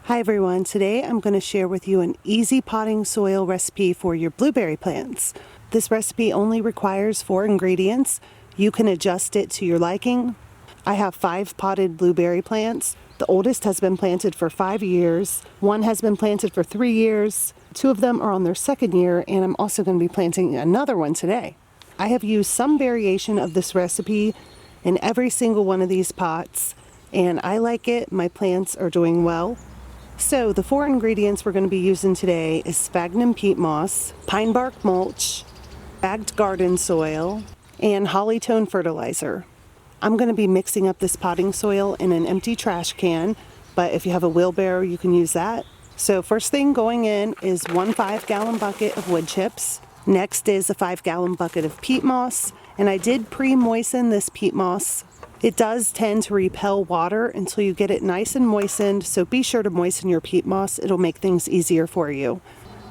Hi everyone, today I'm going to share with you an easy potting soil recipe for your blueberry plants. This recipe only requires 4 ingredients. You can adjust it to your liking. I have 5 potted blueberry plants. The oldest has been planted for 5 years. One has been planted for 3 years. 2 of them are on their 2nd year, and I'm also going to be planting another one today. I have used some variation of this recipe in every single one of these pots, and I like it. My plants are doing well. So the 4 ingredients we're going to be using today is sphagnum peat moss, pine bark mulch, bagged garden soil, and holly-tone fertilizer. I'm going to be mixing up this potting soil in an empty trash can, but if you have a wheelbarrow, you can use that. So first thing going in is 1 5-gallon bucket of wood chips. Next is a 5-gallon bucket of peat moss, and I did pre-moisten this peat moss. It does tend to repel water until you get it nice and moistened, so be sure to moisten your peat moss. It'll make things easier for you.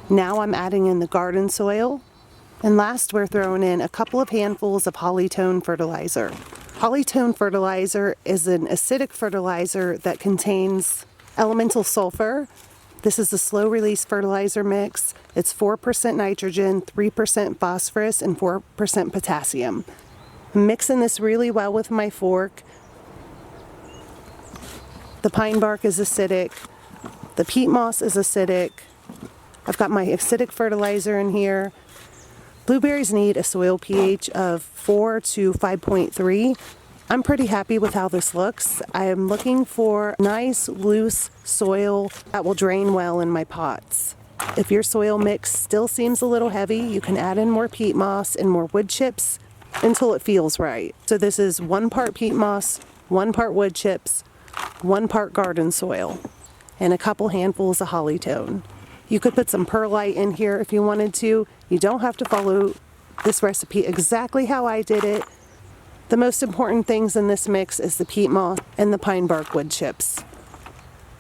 Now I'm adding in the garden soil. And last, we're throwing in a couple of handfuls of holly-tone fertilizer. Holly-tone fertilizer is an acidic fertilizer that contains elemental sulfur. This is a slow-release fertilizer mix. It's 4% nitrogen, 3% phosphorus, and 4% potassium. I'm mixing this really well with my fork. The pine bark is acidic. The peat moss is acidic. I've got my acidic fertilizer in here. Blueberries need a soil pH of 4 to 5.3. I'm pretty happy with how this looks. I am looking for nice, loose soil that will drain well in my pots. If your soil mix still seems a little heavy, you can add in more peat moss and more wood chips until it feels right. So this is 1 part peat moss, 1 part wood chips, 1 part garden soil, and a couple handfuls of holly-tone. You could put some perlite in here if you wanted to. You don't have to follow this recipe exactly how I did it. The most important things in this mix is the peat moss and the pine bark wood chips.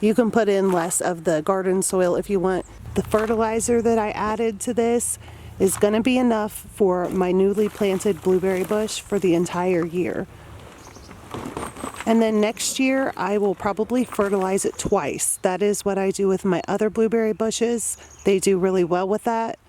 You can put in less of the garden soil if you want. The fertilizer that I added to this is going to be enough for my newly planted blueberry bush for the entire year. And then next year I will probably fertilize it twice. That is what I do with my other blueberry bushes. They do really well with that.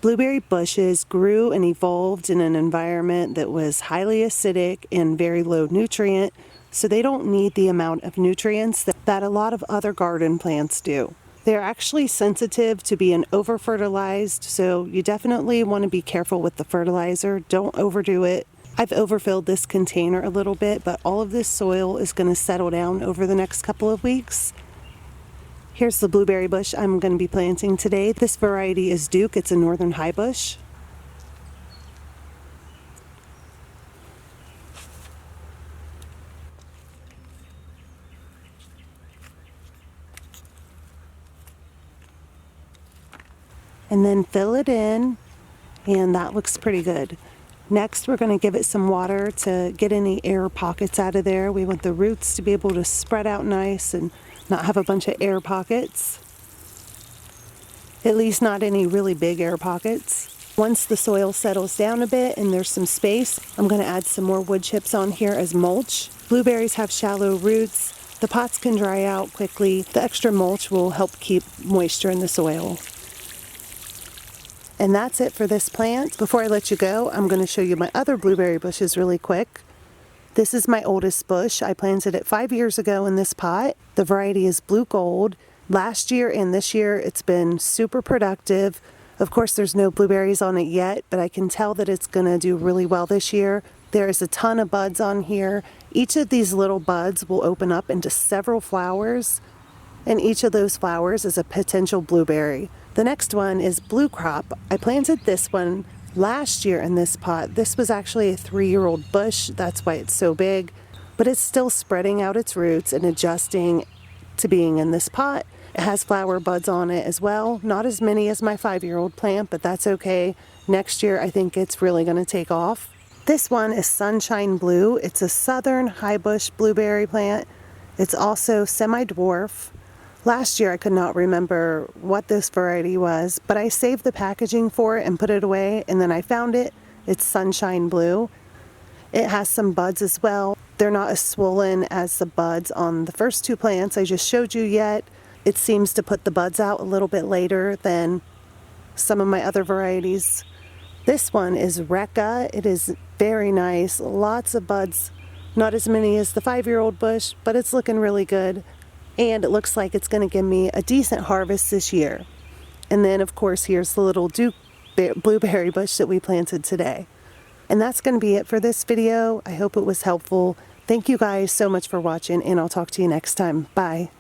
Blueberry bushes grew and evolved in an environment that was highly acidic and very low nutrient, so they don't need the amount of nutrients that a lot of other garden plants do. They're actually sensitive to being over-fertilized, so you definitely want to be careful with the fertilizer. Don't overdo it. I've overfilled this container a little bit, but all of this soil is going to settle down over the next couple of weeks. Here's the blueberry bush I'm going to be planting today. This variety is Duke. It's a northern high bush. And then fill it in, and that looks pretty good. Next, we're going to give it some water to get any air pockets out of there. We want the roots to be able to spread out nice and not have a bunch of air pockets. At least not any really big air pockets. Once the soil settles down a bit and there's some space, I'm going to add some more wood chips on here as mulch. Blueberries have shallow roots. The pots can dry out quickly. The extra mulch will help keep moisture in the soil. And that's it for this plant. Before I let you go, I'm going to show you my other blueberry bushes really quick. This is my oldest bush. I planted it 5 years ago in this pot. The variety is Blue Gold. Last year and this year, it's been super productive. Of course, there's no blueberries on it yet, but I can tell that it's going to do really well this year. There is a ton of buds on here. Each of these little buds will open up into several flowers, and each of those flowers is a potential blueberry. The next one is Blue Crop. I planted this one last year in this pot. This was actually a 3-year-old bush. That's why it's so big, but it's still spreading out its roots and adjusting to being in this pot. It has flower buds on it as well. Not as many as my 5-year-old plant, but that's okay. Next year, I think it's really going to take off. This one is Sunshine Blue. It's a southern high bush blueberry plant. It's also semi-dwarf. Last year I could not remember what this variety was, but I saved the packaging for it and put it away, and then I found it. It's Sunshine Blue. It has some buds as well. They're not as swollen as the buds on the first 2 plants I just showed you yet. it seems to put the buds out a little bit later than some of my other varieties. This one is Rekka. It is very nice. Lots of buds. Not as many as the 5-year-old bush, but it's looking really good. And it looks like it's going to give me a decent harvest this year. And then, of course, here's the little blueberry bush that we planted today. And that's going to be it for this video. I hope it was helpful. Thank you guys so much for watching, and I'll talk to you next time. Bye.